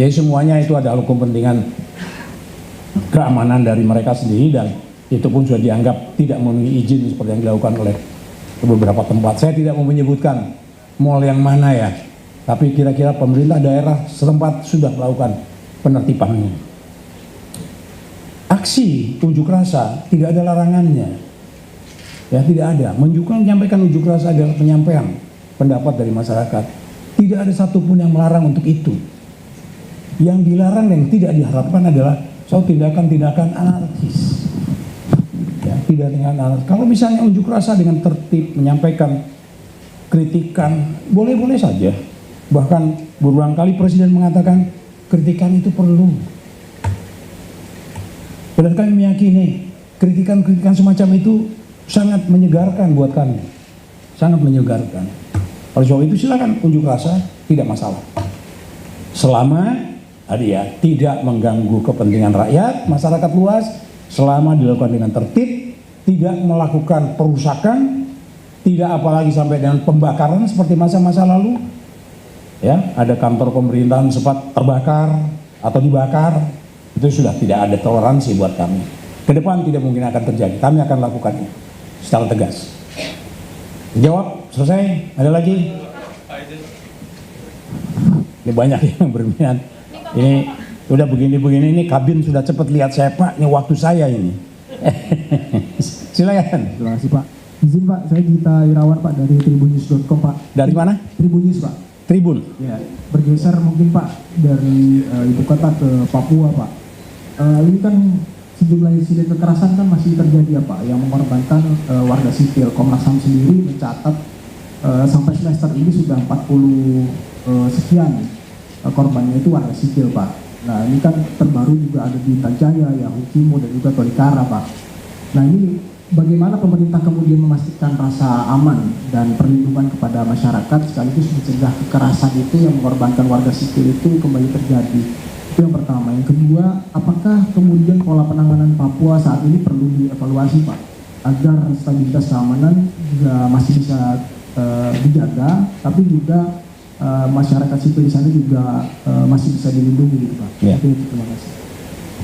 Jadi semuanya itu adalah kepentingan keamanan dari mereka sendiri, dan itu pun sudah dianggap tidak memenuhi izin seperti yang dilakukan oleh beberapa tempat. Saya tidak mau menyebutkan mal yang mana ya, tapi kira-kira pemerintah daerah setempat sudah melakukan penertibannya. Aksi unjuk rasa tidak ada larangannya, ya tidak ada. Menyampaikan unjuk rasa adalah penyampaian pendapat dari masyarakat. Tidak ada satupun yang melarang untuk itu. Yang dilarang dan tidak diharapkan adalah soal tindakan-tindakan anarkis. Ya, tidak dengan anarkis. Kalau misalnya unjuk rasa dengan tertib, menyampaikan kritikan, boleh-boleh saja. Bahkan berulang kali Presiden mengatakan kritikan itu perlu. Dan kami meyakini kritikan-kritikan semacam itu sangat menyegarkan buat kami. Sangat menyegarkan. Oleh sebab itu silakan unjuk rasa, tidak masalah. Selama tidak mengganggu kepentingan rakyat, masyarakat luas, selama dilakukan dengan tertib, tidak melakukan perusakan, tidak apalagi sampai dengan pembakaran seperti masa-masa lalu. Ya, ada kantor pemerintahan sempat terbakar atau dibakar, itu sudah tidak ada toleransi buat kami. Ke depan tidak mungkin akan terjadi. Kami akan lakukan itu secara tegas. Jawab, selesai. Ada lagi? Ini banyak yang berminat. Ini udah begini-begini, ini kabin sudah cepat lihat saya, Pak. Ini waktu saya ini. Silakan. Terima kasih Pak. Izin Pak, saya Gita Irawan Pak dari tribunnews.com Pak. Dari mana? Tribunnews Pak. Tribun. Ya, bergeser mungkin Pak dari ibu kota ke Papua Pak. Ini kan sejumlah insiden kekerasan kan masih terjadi ya Pak, yang mengorbankan warga sipil. Komnas HAM sendiri mencatat sampai semester ini sudah 40 sekian korbannya itu warga sipil Pak. Nah ini kan terbaru juga ada di Intan Jaya, ya Hukimo dan juga Tolikara Pak. Nah ini bagaimana pemerintah kemudian memastikan rasa aman dan perlindungan kepada masyarakat sekaligus mencegah kekerasan itu yang mengorbankan warga sipil itu kembali terjadi? Itu yang pertama. Yang kedua, apakah kemudian pola penanganan Papua saat ini perlu dievaluasi Pak, agar stabilitas keamanan juga masih bisa dijaga, tapi juga masyarakat sipil di sana juga masih bisa dilindungi gitu Pak. Ya. Terima kasih.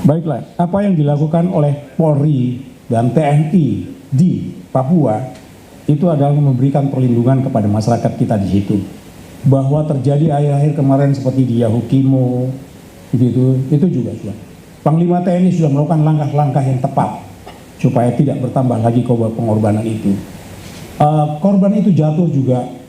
Baiklah, apa yang dilakukan oleh Polri dan TNI di Papua itu adalah memberikan perlindungan kepada masyarakat kita di situ. Bahwa terjadi akhir-akhir kemarin seperti di Yahukimo, itu juga sudah. Panglima TNI sudah melakukan langkah-langkah yang tepat supaya tidak bertambah lagi pengorbanan itu. Korban itu jatuh juga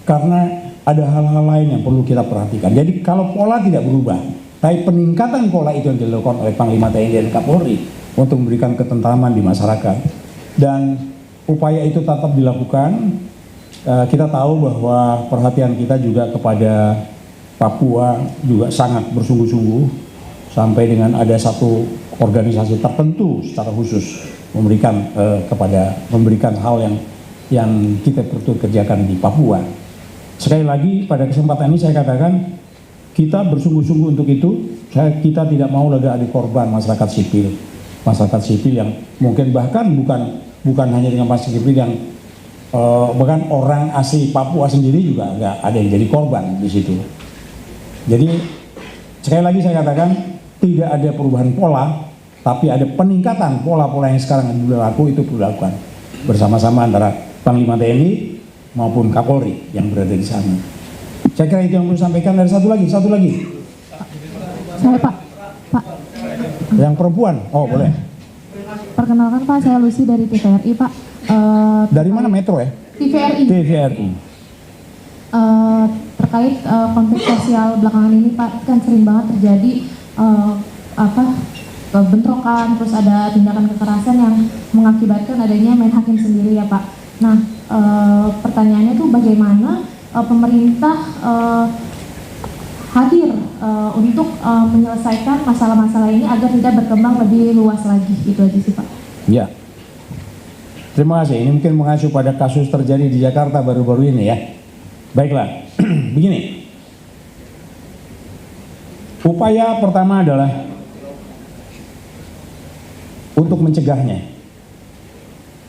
karena ada hal-hal lain yang perlu kita perhatikan. Jadi kalau pola tidak berubah, tapi peningkatan pola itu yang dilakukan oleh Panglima TNI dan Kapolri untuk memberikan ketentraman di masyarakat, dan upaya itu tetap dilakukan. Kita tahu bahwa perhatian kita juga kepada Papua juga sangat bersungguh-sungguh, sampai dengan ada satu organisasi tertentu secara khusus memberikan hal yang kita perlu kerjakan di Papua. Sekali lagi pada kesempatan ini saya katakan kita bersungguh-sungguh untuk itu. Kita tidak mau ada korban masyarakat sipil yang mungkin bahkan bukan hanya dengan masyarakat sipil yang bahkan orang asli Papua sendiri juga nggak ada yang jadi korban di situ. Jadi sekali lagi saya katakan tidak ada perubahan pola, tapi ada peningkatan pola-pola yang sekarang berlaku, itu perlu dilakukan bersama-sama antara Panglima TNI maupun Kapolri yang berada di sana. Saya kira itu yang perlu disampaikan. Ada satu lagi. Saya Pak. Yang perempuan, oh boleh. Perkenalkan Pak, saya Lucy dari TVRI Pak. Dari mana, Metro ya? TVRI. Terkait konteks sosial belakangan ini Pak, kan sering banget terjadi bentrokan, terus ada tindakan kekerasan yang mengakibatkan adanya main hakim sendiri ya Pak. Nah, pertanyaannya tuh bagaimana pemerintah hadir untuk menyelesaikan masalah-masalah ini agar tidak berkembang lebih luas lagi, itu aja sih Pak. Ya, terima kasih. Ini mungkin mengacu pada kasus terjadi di Jakarta baru-baru ini ya. Baiklah, begini. Upaya pertama adalah untuk mencegahnya.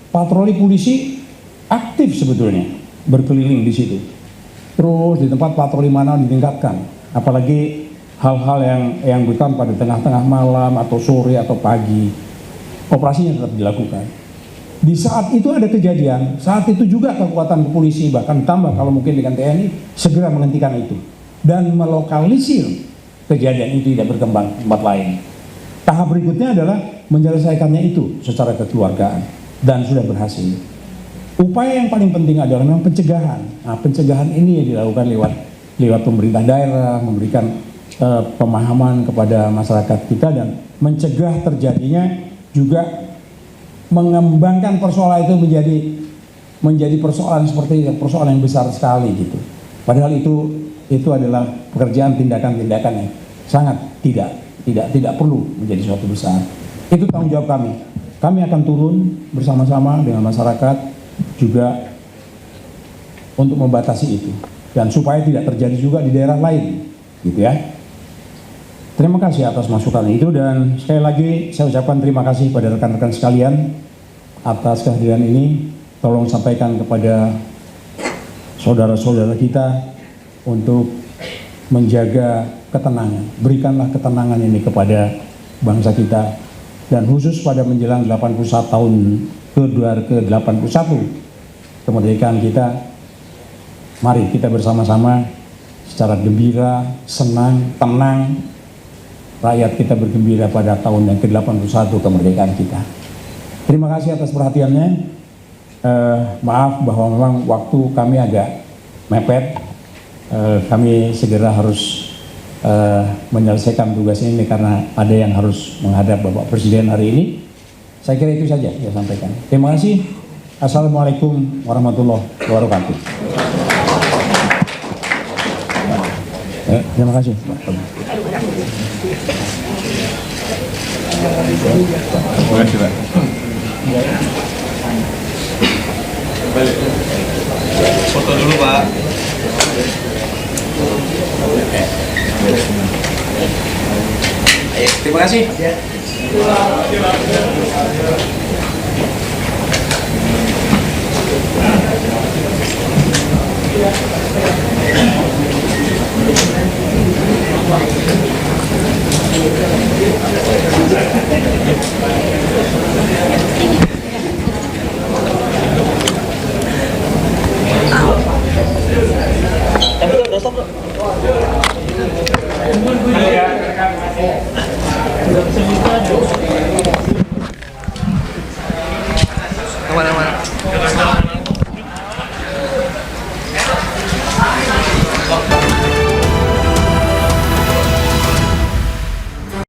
Patroli polisi aktif sebetulnya berkeliling di situ. Terus di tempat patroli mana ditingkatkan. Apalagi hal-hal yang bukan pada tengah-tengah malam atau sore atau pagi, operasinya tetap dilakukan. Di saat itu ada kejadian, saat itu juga kekuatan polisi bahkan tambah kalau mungkin dengan TNI segera menghentikan itu dan melokalisir kejadian itu tidak berkembang ke tempat lain. Tahap berikutnya adalah menyelesaikannya itu secara kekeluargaan dan sudah berhasil. Upaya yang paling penting adalah memang pencegahan. Nah, pencegahan ini yang dilakukan lewat pemerintah daerah, memberikan pemahaman kepada masyarakat kita dan mencegah terjadinya juga mengembangkan persoalan itu menjadi persoalan seperti persoalan yang besar sekali gitu. Padahal itu adalah pekerjaan tindakan-tindakan yang sangat tidak perlu menjadi suatu besar. Itu tanggung jawab kami. Kami akan turun bersama-sama dengan masyarakat juga untuk membatasi itu dan supaya tidak terjadi juga di daerah lain, gitu ya. Terima kasih atas masukan itu dan sekali lagi saya ucapkan terima kasih pada rekan-rekan sekalian atas kehadiran ini. Tolong sampaikan kepada saudara-saudara kita untuk menjaga ketenangan. Berikanlah ketenangan ini kepada bangsa kita dan khusus pada menjelang 81 tahun ke-81 kemerdekaan kita. Mari kita bersama-sama secara gembira, senang, tenang rakyat kita bergembira pada tahun yang ke-81 kemerdekaan kita. Terima kasih atas perhatiannya. Maaf bahwa memang waktu kami agak mepet. Kami segera harus menyelesaikan tugas ini karena ada yang harus menghadap Bapak Presiden hari ini. Saya kira itu saja saya sampaikan. Terima kasih. Assalamualaikum warahmatullahi wabarakatuh. Terima kasih. Terima kasih, Pak. Foto dulu, Pak. Ayo, terima kasih.